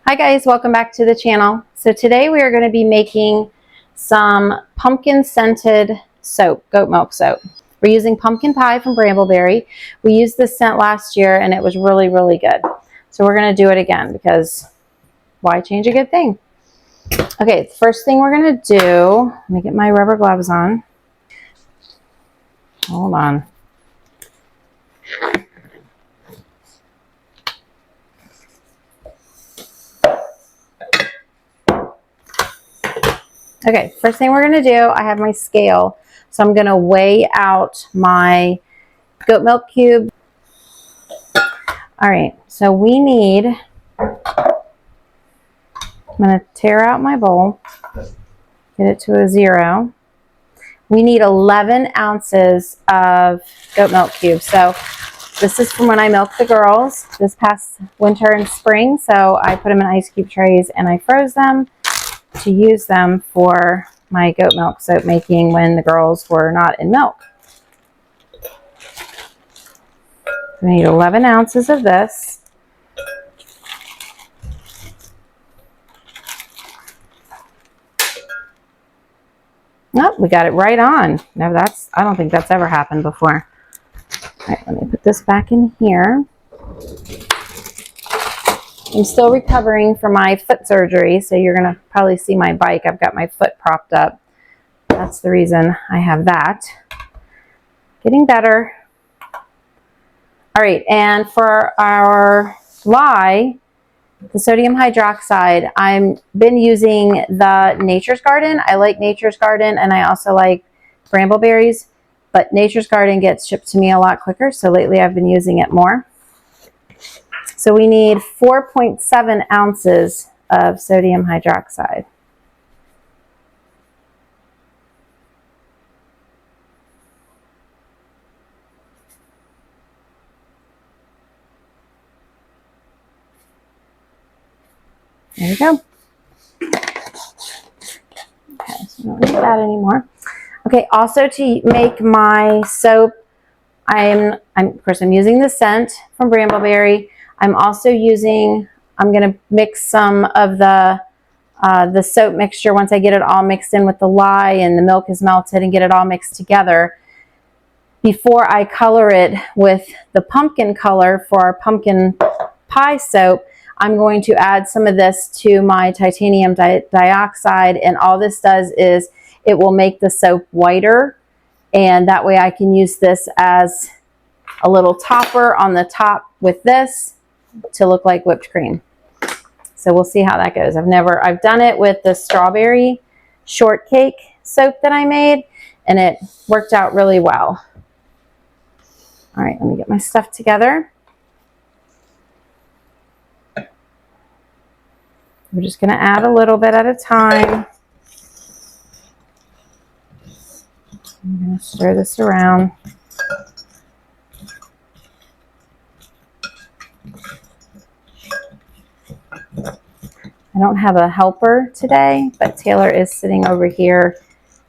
Hi guys, welcome back to the channel. So today we are going to be making some pumpkin scented soap, goat milk soap. We're using pumpkin pie from Brambleberry. We used this scent last year and it was really, really good. So we're going to do it again because why change a good thing? Okay, the first thing we're going to do, let me get my rubber gloves on. Hold on. Okay, first thing we're going to do, I have my scale. So I'm going to weigh out my goat milk cube. All right, so we need, I'm going to tear out my bowl, get it to a 0. We need 11 ounces of goat milk cubes. So this is from when I milked the girls this past winter and spring. So I put them in ice cube trays and I froze them to use them for my goat milk soap making when the girls were not in milk. We need 11 ounces of this. Nope, we got it right on. No, I don't think that's ever happened before. All right, let me put this back in here. I'm still recovering from my foot surgery, so you're going to probably see my bike. I've got my foot propped up. That's the reason I have that. Getting better. All right, and for our lye, the sodium hydroxide, I've been using the Nature's Garden. I like Nature's Garden, and I also like Brambleberries, but Nature's Garden gets shipped to me a lot quicker, so lately I've been using it more. So we need 4.7 ounces of sodium hydroxide. There we go. Okay, so we don't need that anymore. Okay, also to make my soap, of course I'm using the scent from Brambleberry. I'm also using, I'm going to mix some of the soap mixture once I get it all mixed in with the lye and the milk is melted and get it all mixed together. Before I color it with the pumpkin color for our pumpkin pie soap, I'm going to add some of this to my titanium dioxide, and all this does is it will make the soap whiter, and that way I can use this as a little topper on the top with this to look like whipped cream. So we'll see how that goes. I've done it with the strawberry shortcake soap that I made, and it worked out really well. All right, let me get my stuff together. We're just going to add a little bit at a time. I'm going to stir this around. I don't have a helper today, but Taylor is sitting over here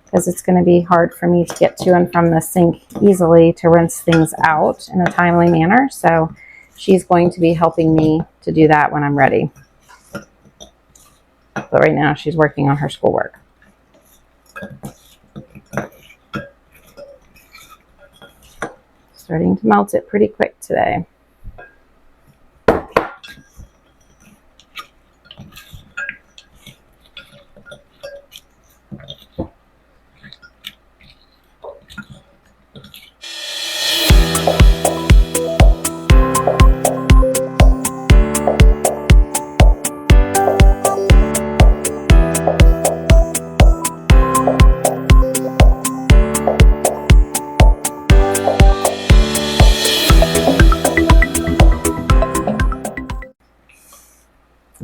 because it's going to be hard for me to get to and from the sink easily to rinse things out in a timely manner. So she's going to be helping me to do that when I'm ready. But right now she's working on her schoolwork. Starting to melt it pretty quick today.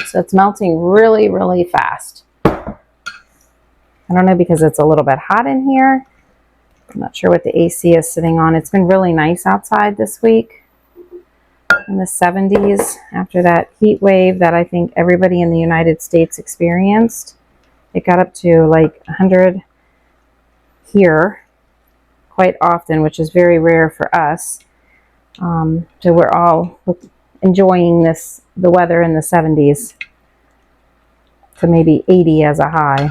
So it's melting really, really fast. I don't know because it's a little bit hot in here. I'm not sure what the AC is sitting on. It's been really nice outside this week in the 70s after that heat wave that I think everybody in the United States experienced. It got up to like 100 here quite often, which is very rare for us. So we're all enjoying the weather in the 70s. to maybe 80 as a high.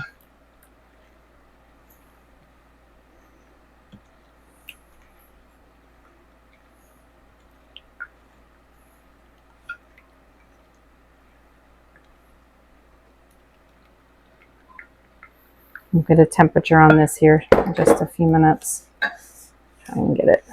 We'll get a temperature on this here in just a few minutes. Try and get it.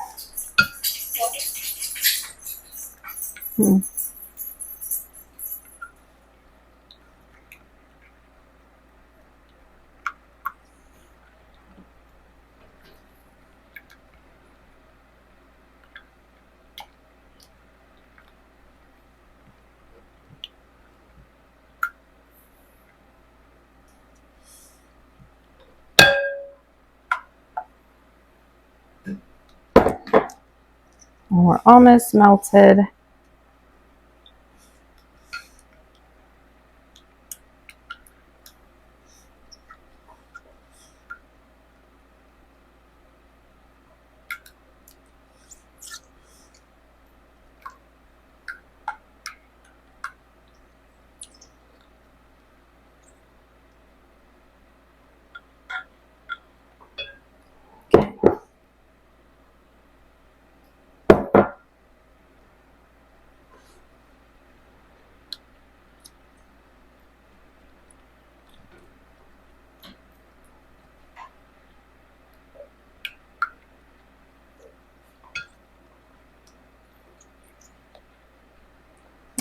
And we're almost melted.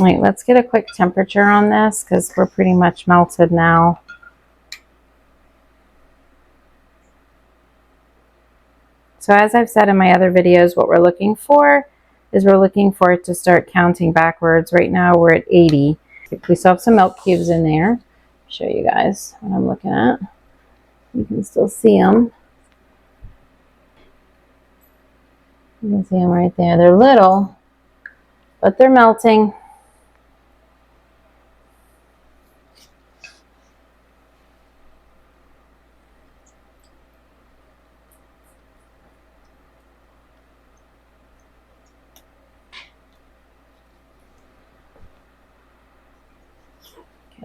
All right, let's get a quick temperature on this because we're pretty much melted now. So as I've said in my other videos, what we're looking for is we're looking for it to start counting backwards. Right now we're at 80. We still have some milk cubes in there. I'll show you guys what I'm looking at. You can still see them. You can see them right there. They're little, but they're melting.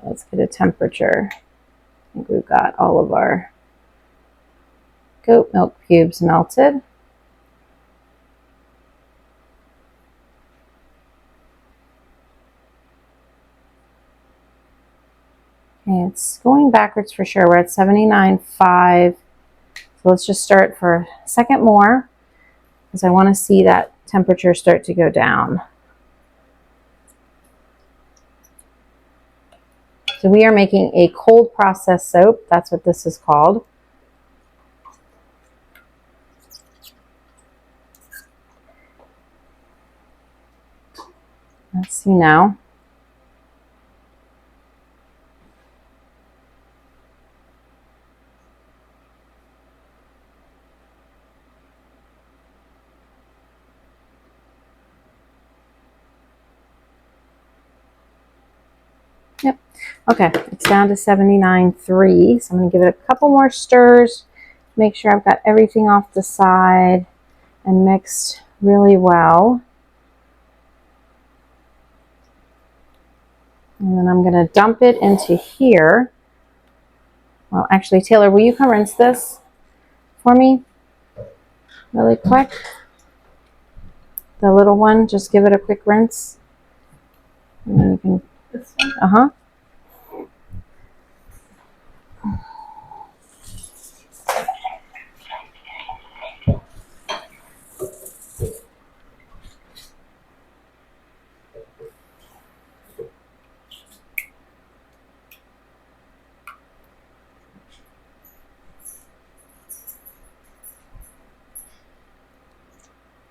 Let's get a temperature. I think we've got all of our goat milk cubes melted. Okay, it's going backwards for sure. We're at 79.5. So let's just start for a second more because I want to see that temperature start to go down. So we are making a cold process soap. That's what this is called. Let's see now. Yep. Okay, it's down to 79.3. So I'm going to give it a couple more stirs. Make sure I've got everything off the side and mixed really well. And then I'm going to dump it into here. Well, actually, Taylor, will you come rinse this for me really quick? The little one, just give it a quick rinse. And then you can, uh-huh.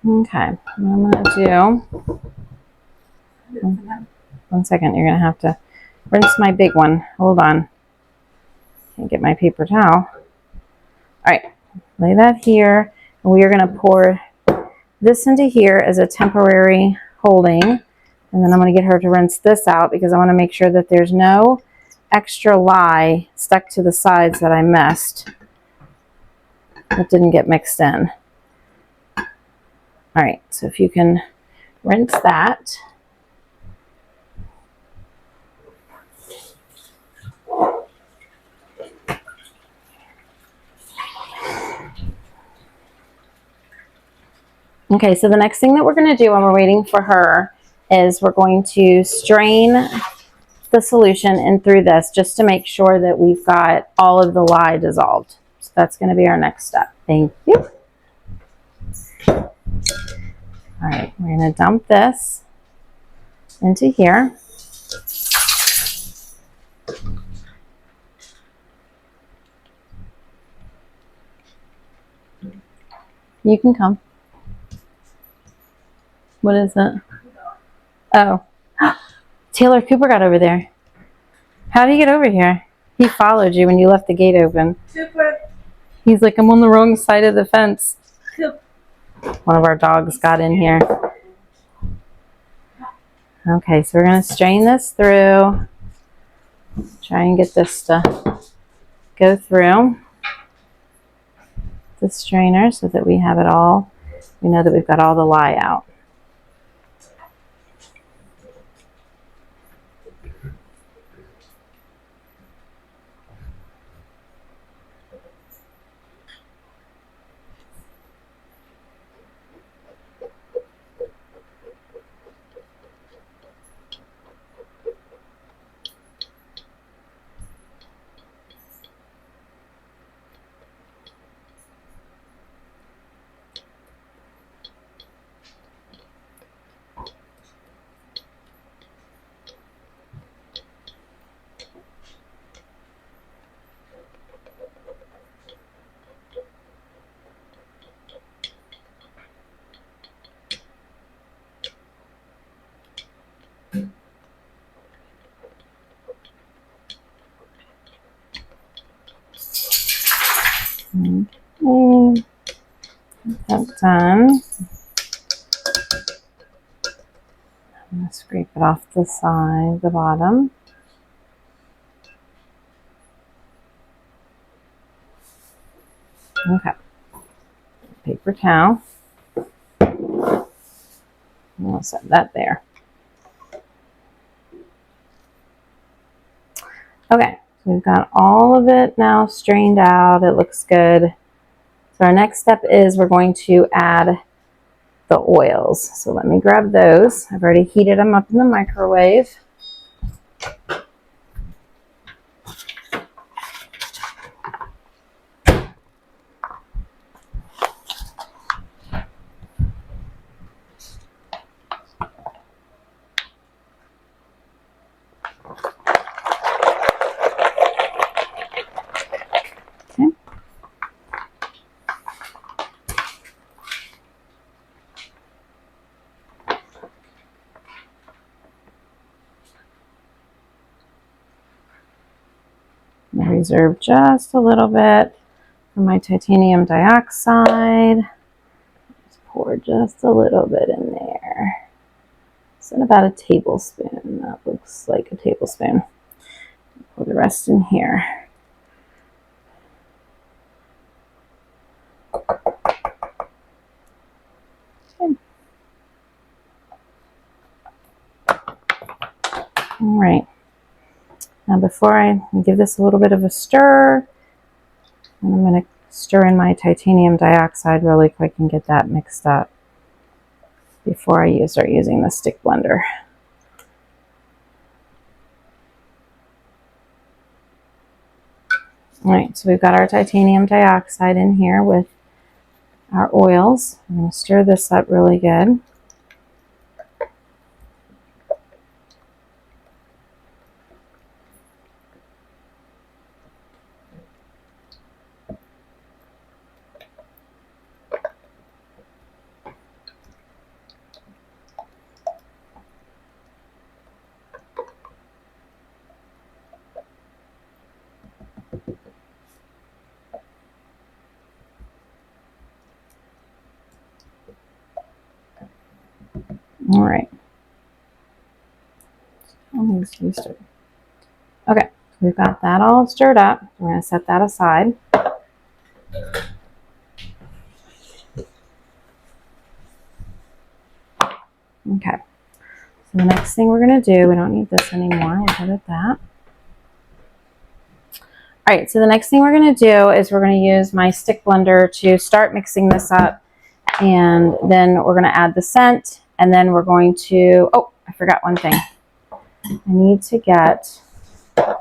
Okay, what I'm going to do, one second, you're going to have to rinse my big one. Hold on. Can't get my paper towel. All right, lay that here. And we are going to pour this into here as a temporary holding. And then I'm going to get her to rinse this out because I want to make sure that there's no extra lye stuck to the sides that I missed that didn't get mixed in. All right, so if you can rinse that. Okay, so the next thing that we're going to do when we're waiting for her is we're going to strain the solution in through this just to make sure that we've got all of the lye dissolved. So that's going to be our next step. Thank you. All right, we're going to dump this into here. You can come. What is it? Oh, Taylor Cooper got over there. How did he get over here? He followed you when you left the gate open. Cooper. He's like, I'm on the wrong side of the fence. Cooper. One of our dogs got in here. Okay, so we're going to strain this through. Try and get this to go through the strainer so that we have it all. We know that we've got all the lye out. Okay, that's done. I'm going to scrape it off the side, the bottom. Okay, paper towel. I'll set that there. Okay, so we've got all of it now strained out. It looks good. So our next step is we're going to add the oils. So let me grab those. I've already heated them up in the microwave. Reserve just a little bit for my titanium dioxide. Just pour just a little bit in there. So about a tablespoon. That looks like a tablespoon. Pour the rest in here. Okay. All right. Now before I give this a little bit of a stir, I'm going to stir in my titanium dioxide really quick and get that mixed up before I start using the stick blender. All right, so we've got our titanium dioxide in here with our oils. I'm going to stir this up really good. All right. Okay, so we've got that all stirred up. We're going to set that aside. Okay, so the next thing we're going to do, we don't need this anymore. We'll put it that. All right, so the next thing we're going to do is we're going to use my stick blender to start mixing this up And then we're going to add the scent, and then we're going to, oh, I forgot one thing. I need to get a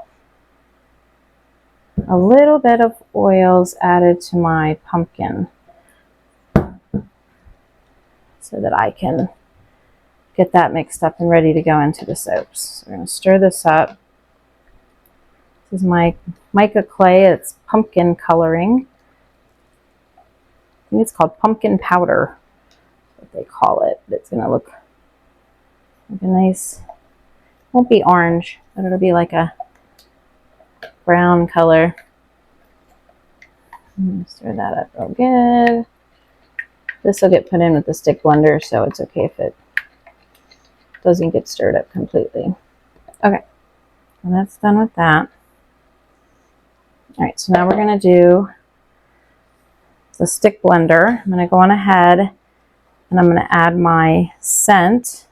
little bit of oils added to my pumpkin so that I can get that mixed up and ready to go into the soaps. So we're going to stir this up. This is my mica clay. It's pumpkin coloring. I think it's called pumpkin powder, what they call it. It's going to look like a nice, won't be orange, but it'll be like a brown color. I'm going to stir that up real good. This will get put in with the stick blender, so it's okay if it doesn't get stirred up completely. Okay, and that's done with that. All right, so now we're going to do the stick blender. I'm going to go on ahead and I'm going to add my scent.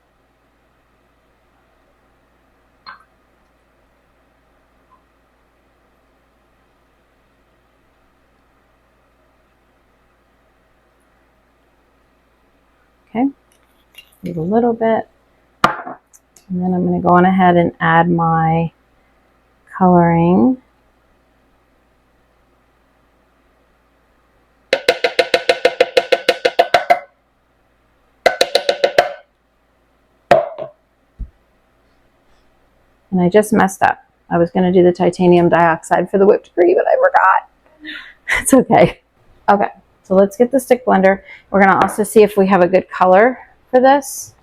Okay, leave a little bit. And then I'm going to go on ahead and add my coloring. And I just messed up. I was going to do the titanium dioxide for the whipped cream, but I forgot. It's okay. Okay, so let's get the stick blender. We're going to also see if we have a good color for this.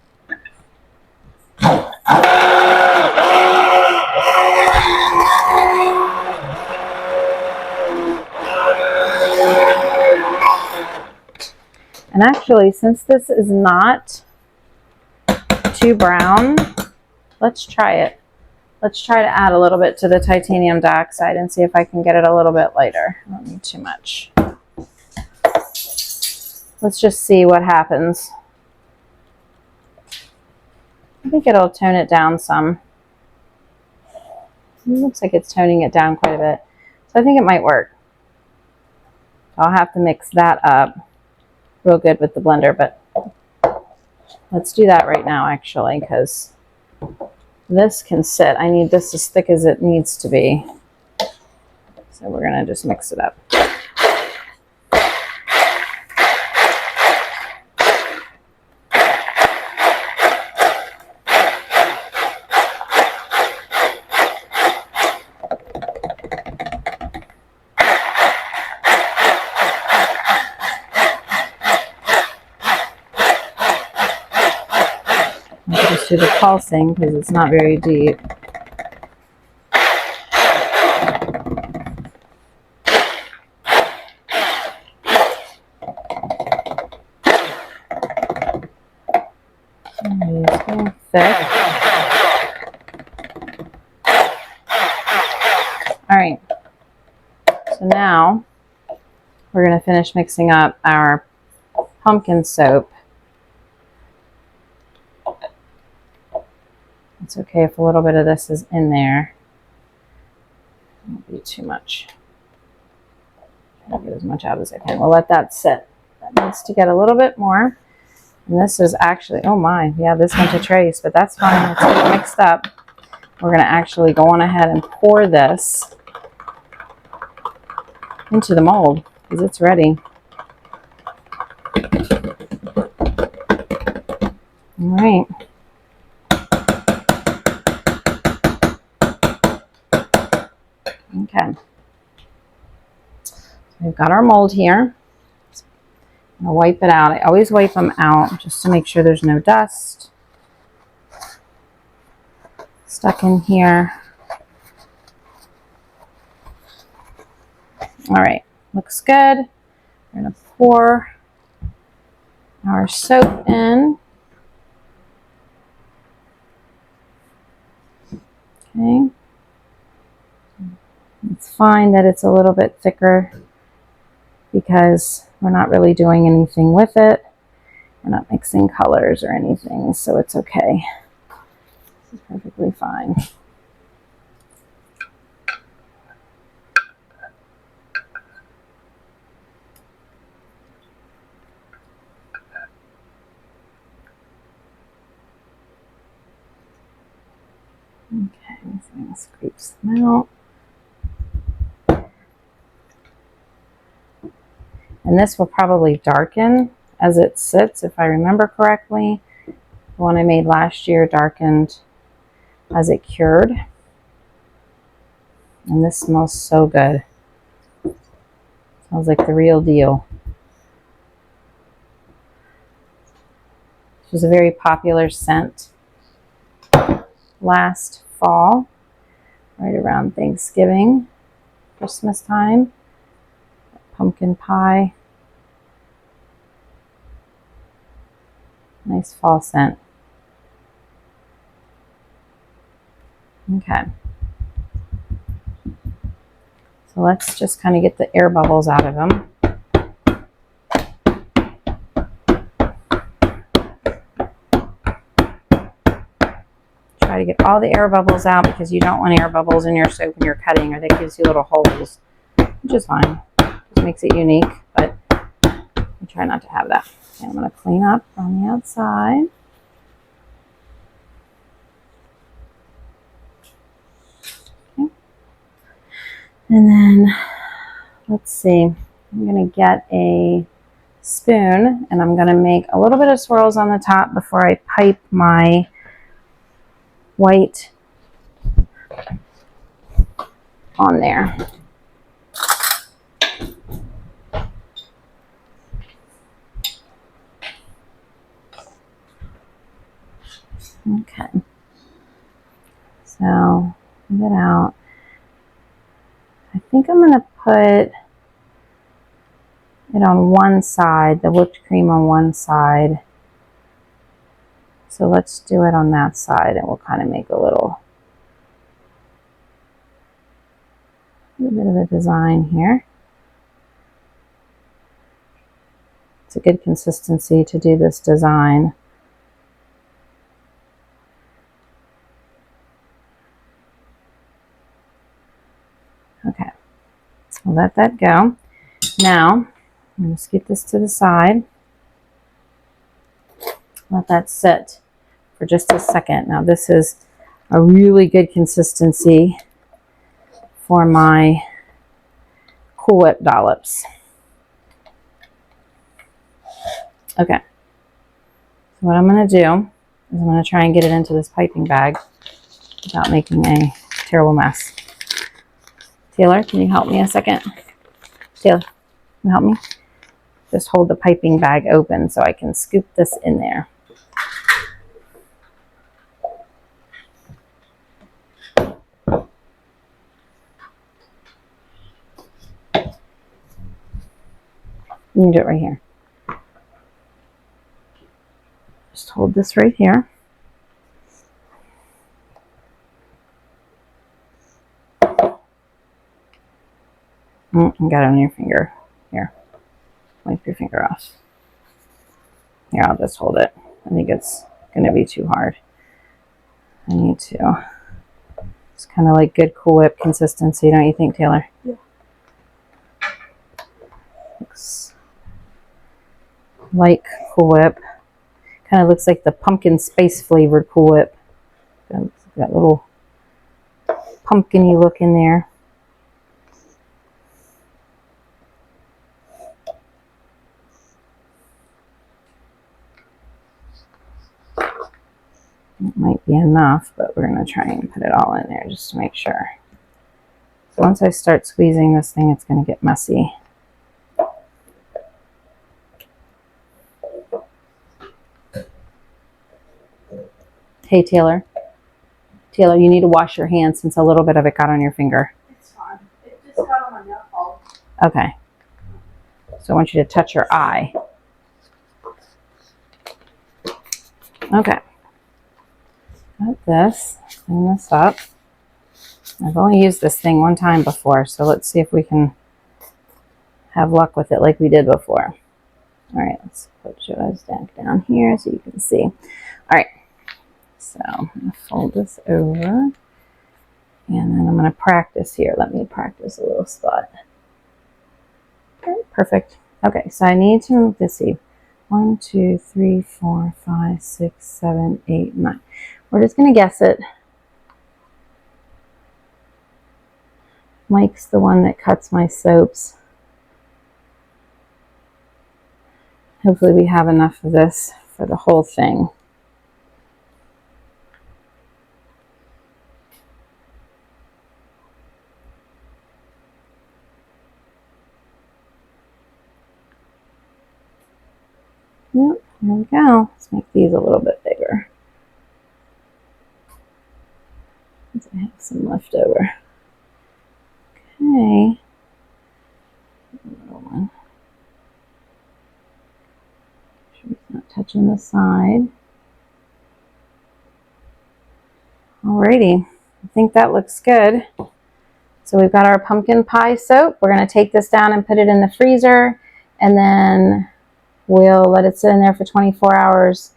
And actually, since this is not too brown, let's try it. Let's try to add a little bit to the titanium dioxide and see if I can get it a little bit lighter. I don't need too much. Let's just see what happens. I think it'll tone it down some. It looks like it's toning it down quite a bit. So I think it might work. I'll have to mix that up real good with the blender, but let's do that right now actually, because this can sit. I need this as thick as it needs to be. So we're going to just mix it up. I'll just do the pulsing because it's not very deep. It's getting thick. All right. So now we're going to finish mixing up our pumpkin soap. It's okay if a little bit of this is in there. It won't be too much. I'll get as much out as I can. We'll let that sit. That needs to get a little bit more. And this is actually, oh my, yeah, this went to trace, but that's fine. Let's get it mixed up. We're going to actually go on ahead and pour this into the mold because it's ready. All right. Okay. So we've got our mold here. I'm going to wipe it out. I always wipe them out just to make sure there's no dust stuck in here. All right, looks good. We're going to pour our soap in. Okay. It's fine that it's a little bit thicker because we're not really doing anything with it. We're not mixing colors or anything, so it's okay. This is perfectly fine. Okay, so I'm going to scrape some out. And this will probably darken as it sits, if I remember correctly. The one I made last year darkened as it cured. And this smells so good. Smells like the real deal. This was a very popular scent last fall, right around Thanksgiving, Christmas time. Pumpkin pie. Nice fall scent. Okay. So let's just kind of get the air bubbles out of them. Try to get all the air bubbles out because you don't want air bubbles in your soap when you're cutting, or that gives you little holes, which is fine. Just makes it unique, but we try not to have that. Okay, I'm going to clean up on the outside. Okay. And then, let's see, I'm going to get a spoon and I'm going to make a little bit of swirls on the top before I pipe my white on there. Okay, so get out. I think I'm going to put it on one side, the whipped cream on one side. So let's do it on that side and we'll kind of make a little bit of a design here. It's a good consistency to do this design. Okay, I'll let that go. Now, I'm going to scoot this to the side. Let that sit for just a second. Now, this is a really good consistency for my Cool Whip dollops. Okay, so what I'm going to do is I'm going to try and get it into this piping bag without making a terrible mess. Taylor, can you help me a second? Taylor, can you help me? Just hold the piping bag open so I can scoop this in there. You can do it right here. Just hold this right here. You got it on your finger. Here, wipe your finger off. Here, I'll just hold it. I think it's going to be too hard. I need to. It's kind of like good Cool Whip consistency, don't you think, Taylor? Yeah. Looks like Cool Whip. Kind of looks like the pumpkin spice flavored Cool Whip. Got little pumpkin-y look in there. It might be enough, but we're going to try and put it all in there just to make sure. So once I start squeezing this thing, it's going to get messy. Hey, Taylor. Taylor, you need to wash your hands since a little bit of it got on your finger. It's fine. It just got on my knuckle. Okay. So I want you to touch your eye. Okay. Got this. Clean this up. I've only used this thing one time before, so let's see if we can have luck with it like we did before. All right, let's put yours down here so you can see. All right, so I'm going to fold this over, and then I'm going to practice here. Let me practice a little spot. Okay, perfect. Okay, so I need to, let's see, 1, 2, 3, 4, 5, 6, 7, 8, 9. We're just going to guess it Mike's the one that cuts my soaps. Hopefully we have enough of this for the whole thing. Yep, there we go. Let's make these a little bit bigger. I have some left over. Okay. Little one. Make sure it's not touching the side. Alrighty, I think that looks good. So we've got our pumpkin pie soap. We're going to take this down and put it in the freezer, and then we'll let it sit in there for 24 hours,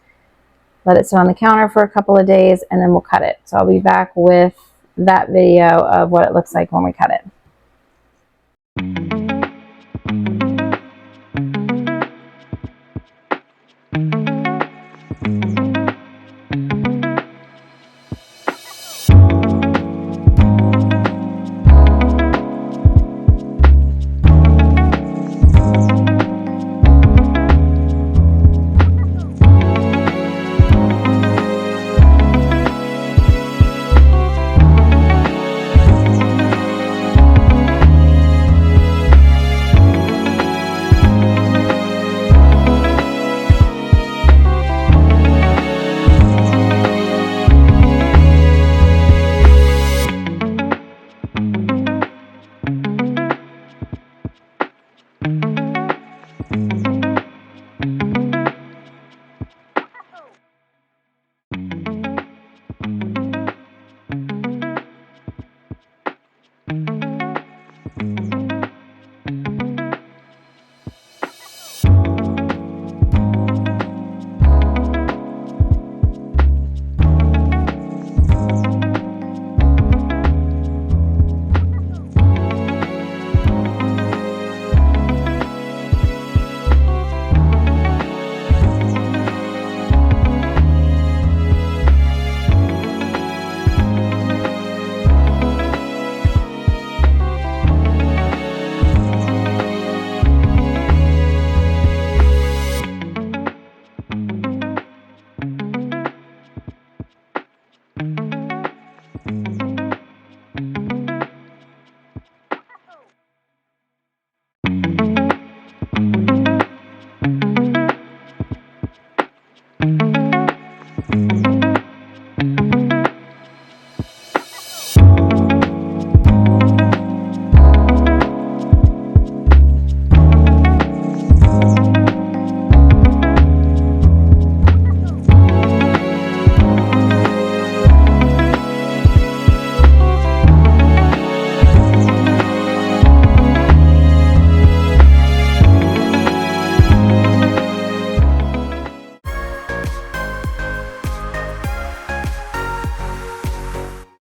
let it sit on the counter for a couple of days, and then we'll cut it. So I'll be back with that video of what it looks like when we cut it.